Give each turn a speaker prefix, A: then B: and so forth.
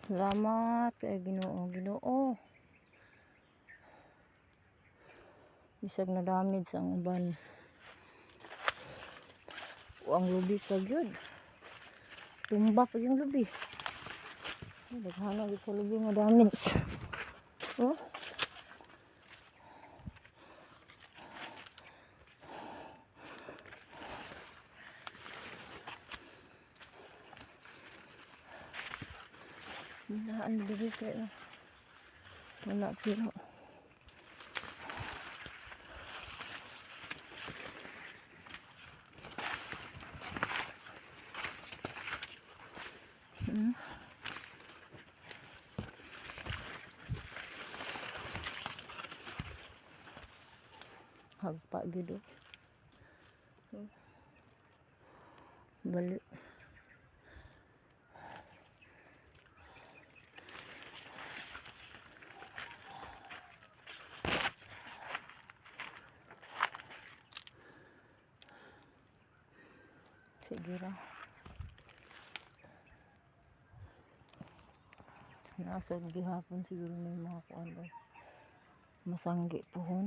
A: Salamat kay Ginoo, Ginoo. Bisag na damage ang uban. O ang lubi pa gyud. Tumba pa yung lubi. Daghana gyud sa lubi nga damage. Oh. Wala diri kaya. Wala pero. Hagpa gyud. Balik. Sige ra. Nasa gihapon siguro may mga kuan. Masanggi pohon.